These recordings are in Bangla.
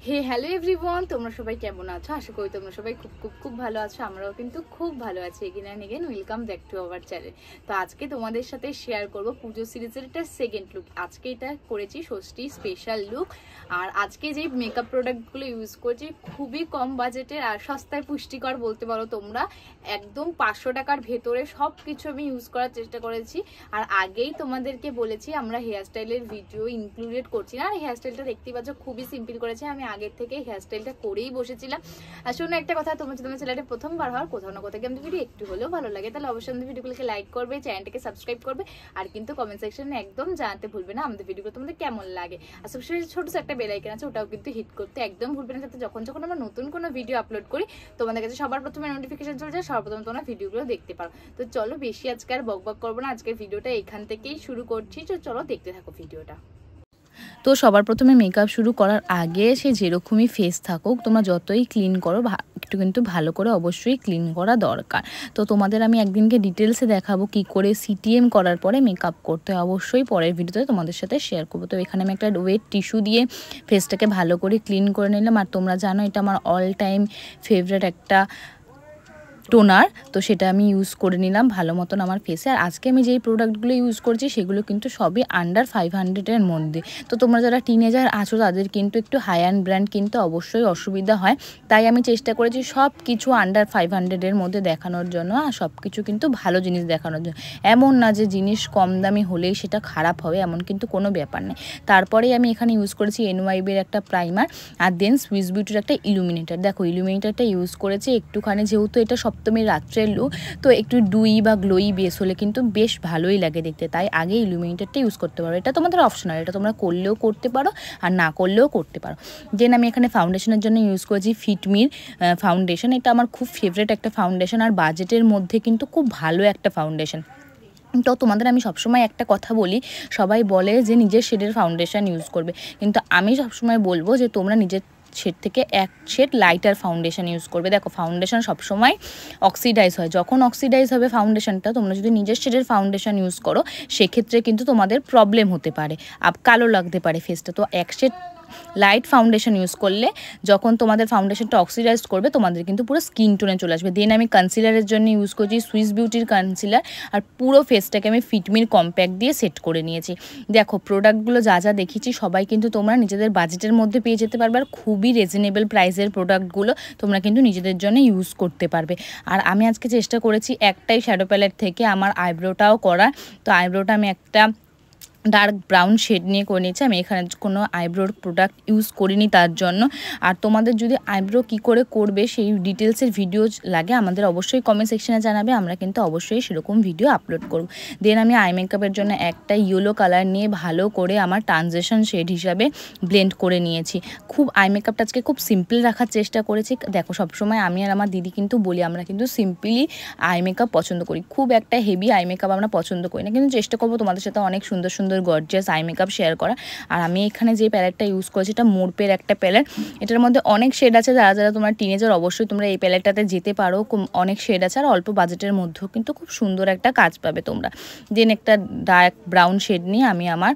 হে হ্যালো এভরিওয়ান, তোমরা সবাই কেমন আছো? আশা করি তোমরা সবাই খুব খুব খুব ভালো আছো। আমরাও কিন্তু খুব ভালো আছি। Again and again welcome back to our channel. তো আজকে তোমাদের সাথে শেয়ার করবো পুজো সিরিজের একটা সেকেন্ড লুক। আজকে এটা করেছি ষষ্ঠী স্পেশাল লুক। আর আজকে যেই মেকআপ প্রোডাক্টগুলো ইউজ করছি খুবই কম বাজেটের আর সস্তায় পুষ্টিকর বলতে পারো তোমরা। একদম 500 টাকার ভেতরে সব কিছু আমি ইউজ করার চেষ্টা করেছি। আর আগেই তোমাদেরকে বলেছি আমরা হেয়ারস্টাইলের ভিডিও ইনক্লুডেড করছি না। আর হেয়ারস্টাইলটা দেখতে পাচ্ছ খুবই সিম্পল করেছি। আমি আগের থেকে হেয়ারস্টাইলটা করেই বসেছিলাম। আর শোনো একটা কথা, তোমরা যদি তোমার চ্যানেলটা প্রথমবার হওয়ার কোথাও না কোথাও আমাদের ভিডিও একটু হলেও ভালো লাগে তাহলে অবশ্যই আমাদের ভিডিওগুলোকে লাইক করবে, চ্যানেলটাকে সাবস্ক্রাইব করবে। আর কিন্তু কমেন্ট সেকশনে একদম জানাতে ভুলবে না আমাদের ভিডিওগুলো তোমাদের কেমন লাগে। আর সবসময় ছোট একটা বেল আইকন আছে, ওটাও কিন্তু হিট করতে একদম ভুলবে না, যাতে যখন আমরা নতুন কোনো ভিডিও আপলোড করি তোমাদের কাছে সবার প্রথমে নোটিফিকেশন চলে যায়, সর্বপ্রথম তোমরা ভিডিওগুলো দেখতে পারো। তো চলো বেশি আজকে আর বকবক করবো না, আজকের ভিডিওটা এখান থেকেই শুরু করছি। তো চলো দেখতে থাকো ভিডিওটা। তো সবার প্রথমে মেকআপ শুরু করার আগে সে যেরকমই ফেস থাকুক, তোমরা যতই ক্লিন করো একটু কিন্তু ভালো করে অবশ্যই ক্লিন করা দরকার। তো তোমাদের আমি একদিনকে ডিটেলসে দেখাবো কি করে সিটিএম করার পরে মেকআপ করতে, অবশ্যই পরের ভিডিওতে তোমাদের সাথে শেয়ার করবো। তো এখানে আমি একটা ওয়েট টিস্যু দিয়ে ফেসটাকে ভালো করে ক্লিন করে নিলাম। আর তোমরা জানো এটা আমার অল টাইম ফেভারিট একটা টোনার, তো সেটা আমি ইউজ করে নিলাম ভালো মতন আমার ফেসে। আর আজকে আমি যেই প্রোডাক্টগুলো ইউজ করছি সেগুলো কিন্তু সবই আন্ডার 500-এর মধ্যে। তো তোমরা যারা টিনেজার আছো তাদের কিন্তু একটু হাই অ্যান্ড ব্র্যান্ড কিনতে অবশ্যই অসুবিধা হয়, তাই আমি চেষ্টা করেছি সব কিছু আন্ডার 500-এর মধ্যে দেখানোর জন্য। আর সব কিছু কিন্তু ভালো জিনিস দেখানোর জন্য। এমন না যে জিনিস কম দামি হলেই সেটা খারাপ হবে, এমন কিন্তু কোনো ব্যাপার নেই। তারপরেই আমি এখানে ইউজ করেছি NYB-এর একটা প্রাইমার আর দেন সুইস বিউটির একটা ইলুমিনেটার। দেখো ইলুমিনেটারটা ইউজ করেছি একটুখানি, যেহেতু এটা সপ্তমীর রাত্রের লুক, তো একটু ডুই বা গ্লোই বেস হলে কিন্তু বেশ ভালোই লাগে দেখতে, তাই আগে ইলুমিনেটারটা ইউজ করতে পারো। এটা তোমাদের অপশনাল, এটা তোমরা করলেও করতে পারো আর না করলেও করতে পারো। দেন আমি এখানে ফাউন্ডেশনের জন্য ইউজ করেছি ফিটমির ফাউন্ডেশন। এটা আমার খুব ফেভারিট একটা ফাউন্ডেশন আর বাজেটের মধ্যে কিন্তু খুব ভালো একটা ফাউন্ডেশন। তো তোমাদের আমি সবসময় একটা কথা বলি, সবাই বলে যে নিজের শেডের ফাউন্ডেশন ইউজ করবে, কিন্তু আমি সবসময় বলবো যে তোমরা নিজের শেড থেকে এক শেড লাইটার ফাউন্ডেশন ইউজ করবে। দেখো ফাউন্ডেশন সবসময় অক্সিডাইজ হয়, যখন অক্সিডাইজ হবে ফাউন্ডেশনটা, তোমরা যদি নিজের শেডের ফাউন্ডেশন ইউজ করো সেক্ষেত্রে কিন্তু তোমাদের প্রবলেম হতে পারে, কালো লাগতে পারে ফেসটা। তো এক শেড লাইট ফাউন্ডেশন ইউজ করলে যখন তোমাদের ফাউন্ডেশনটা অক্সিডাইজ করবে তোমাদের কিন্তু পুরো স্কিন টোনে চলে আসবে। দেন আমি কনসিলারের জন্য ইউজ করছি সুইস বিউটির কনসিলার, আর পুরো ফেসটাকে আমি ফিটমির কম্প্যাক্ট দিয়ে সেট করে নিয়েছি। দেখো প্রোডাক্টগুলো যা যা দেখিয়েছি সবাই কিন্তু তোমরা নিজেদের বাজেটের মধ্যে পেয়ে যেতে পারবে, আর খুবই রিজনেবল প্রাইসের প্রোডাক্টগুলো তোমরা কিন্তু নিজেদের জন্য ইউজ করতে পারবে। আর আমি আজকে চেষ্টা করেছি একটাই শ্যাডো প্যালেট থেকে আমার আইব্রোটাও করা। তো আইব্রোটা আমি একটা ডার্ক ব্রাউন শেড নিয়ে করে নিয়েছি। আমি এখানে কোনো আইব্রোর প্রোডাক্ট ইউজ করিনি তার জন্য। আর তোমাদের যদি আইব্রো কি করে করবে সেই ডিটেলসের ভিডিও লাগে আমাদের অবশ্যই কমেন্ট সেকশনে জানাবে, আমরা কিন্তু অবশ্যই সেরকম ভিডিও আপলোড করব। দেন আমি আই মেকআপের জন্য একটা ইয়েলো কালার নিয়ে ভালো করে আমার ট্রানজিশন শেড হিসাবে ব্লেন্ড করে নিয়েছি। খুব আই মেকআপটা আজকে খুব সিম্পল রাখার চেষ্টা করেছি। দেখো সবসময় আমি আর আমার দিদি কিন্তু বলি আমরা কিন্তু সিম্পলি আই মেকআপ পছন্দ করি, খুব একটা হেভি আই মেকআপ আমরা পছন্দ করি না, কিন্তু চেষ্টা করবো তোমাদের সাথে অনেক সুন্দর সুন্দর গর্জিয়াস আই মেকআপ শেয়ার করা। আর আমি এখানে যে প্যালেটটা ইউজ করেছি এটা মোরপের একটা প্যালেট, এটার মধ্যে অনেক শেড আছে। যারা যারা তোমরা টিনেজার অবশ্যই তোমরা এই প্যালেটটাতে যেতে পারো, অনেক শেড আছে আর অল্প বাজেটের মধ্যেও কিন্তু খুব সুন্দর একটা কাজ পাবে তোমরা। দেন একটা ডার্ক ব্রাউন শেড নিয়ে আমি আমার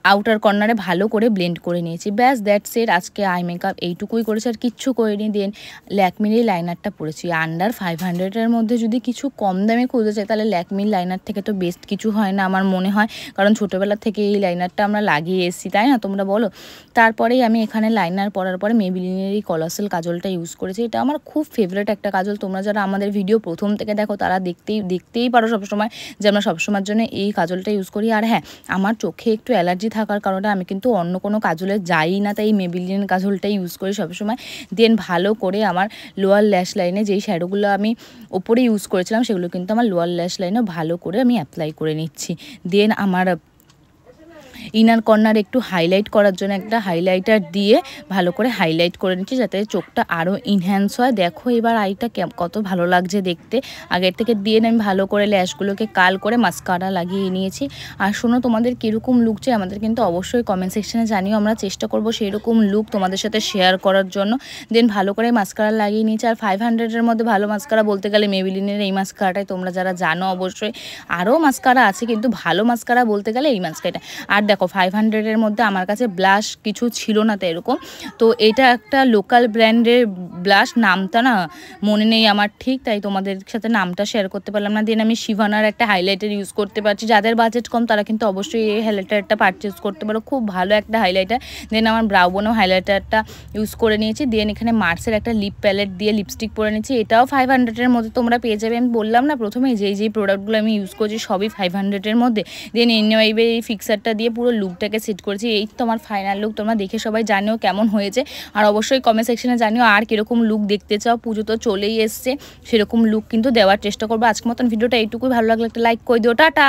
আউটার কর্নারে ভালো করে ব্লেন্ড করে নিয়েছি। ব্যাস দ্যাটস ইট, আজকে আই মেকআপ এইটুকুই করেছি আর কিচ্ছু করিনি। দেন ল্যাকমির এই লাইনারটা পরেছি আন্ডার 500-এর মধ্যে। যদি কিছু কম দামে খুঁজতে চাই তাহলে ল্যাকমির লাইনার থেকে তো বেস্ট কিছু হয় না আমার মনে হয়, কারণ ছোটোবেলা থেকে এই লাইনারটা আমরা লাগিয়ে এসেছি, তাই না তোমরা বলো। তারপরেই আমি এখানে লাইনার পরার পরে মেবিলিনের এই কলাসেল কাজলটা ইউজ করেছি। এটা আমার খুব ফেভারিট একটা কাজল। তোমরা যারা আমাদের ভিডিও প্রথম থেকে দেখো তারা দেখতেই পারো সবসময় যে আমরা সবসময়ের জন্য এই কাজলটা ইউজ করি। আর হ্যাঁ, আমার চোখে একটু অ্যালার্জি থাকার কারণে আমি কিন্তু অন্য কোনো কাজলে যাই না, তাই মেবিলিন কাজলটাই ইউজ করি সবসময়। দেন ভালো করে আমার লোয়ার ল্যাশ লাইনে যেই শ্যাডোগুলো আমি ওপরে ইউজ করেছিলাম সেগুলো কিন্তু আমার লোয়ার ল্যাশ লাইনে ভালো করে আমি অ্যাপ্লাই করে নিচ্ছি। দেন আমার ইনার কর্নার একটু হাইলাইট করার জন্য একটা হাইলাইটার দিয়ে ভালো করে হাইলাইট করে নিচ্ছি যাতে চোখটা আরও ইনহ্যান্স হয়। দেখো এবার আইটা কত ভালো লাগছে দেখতে আগের থেকে। দিয়ে আমি ভালো করে ল্যাশগুলোকে কাল করে মাস্কারা লাগিয়ে নিয়েছি। আর শোনো তোমাদের কীরকম লুক চাই আমাদের কিন্তু অবশ্যই কমেন্ট সেকশনে জানিও, আমরা চেষ্টা করবো সেই রকম লুক তোমাদের সাথে শেয়ার করার জন্য। দেন ভালো করে মাস্কারা লাগিয়ে নিয়েছি। আর 500-এর মধ্যে ভালো মাস্কারা বলতে গেলে মেবিলিনের এই মাস্কারাটাই, তোমরা যারা জানো অবশ্যই আরও মাস্কারা আছে কিন্তু ভালো মাস্কারা বলতে গেলে এই মাস্কারাটা। আর দেখো দেখো 500-এর মধ্যে আমার কাছে ব্লাশ কিছু ছিল না তো এরকম। তো এটা একটা লোকাল ব্র্যান্ডের ব্লাশ, নামটা না মনে নেই আমার ঠিক, তাই তোমাদের সাথে নামটা শেয়ার করতে পারলাম না। দেন আমি শিভানার একটা হাইলাইটার ইউজ করতে পারছি, যাদের বাজেট কম তারা কিন্তু অবশ্যই এই হাইলাইটারটা পারচেস করতে পারো, খুব ভালো একটা হাইলাইটার। দেন আমার ব্রাউ বোনেও হাইলাইটারটা ইউজ করে নিয়েছি। দেন এখানে মার্সের একটা লিপ প্যালেট দিয়ে লিপস্টিক পরে নিয়েছি, এটাও 500-এর মধ্যে তোমরা পেয়ে যাবে। আমি বললাম না প্রথমে যেই প্রোডাক্টগুলো আমি ইউজ করছি সবই 500-এর মধ্যে। দেন এনওয়াইবে এই ফিক্সারটা দিয়ে পুরো লুকটাকে সেট করেছি। এই তো আমার ফাইনাল লুক, তোমরা দেখে সবাই জানিও কেমন হয়েছে, আর অবশ্যই কমেন্ট সেকশনে জানিও আর কীরকম লুক দেখতে চাও। পুজো তো চলেই এসছে, সেরকম লুক কিন্তু দেওয়ার চেষ্টা করবো। আজকের মতন ভিডিওটা এইটুকুই, ভালো লাগলে একটা লাইক করে দিও, টাটা।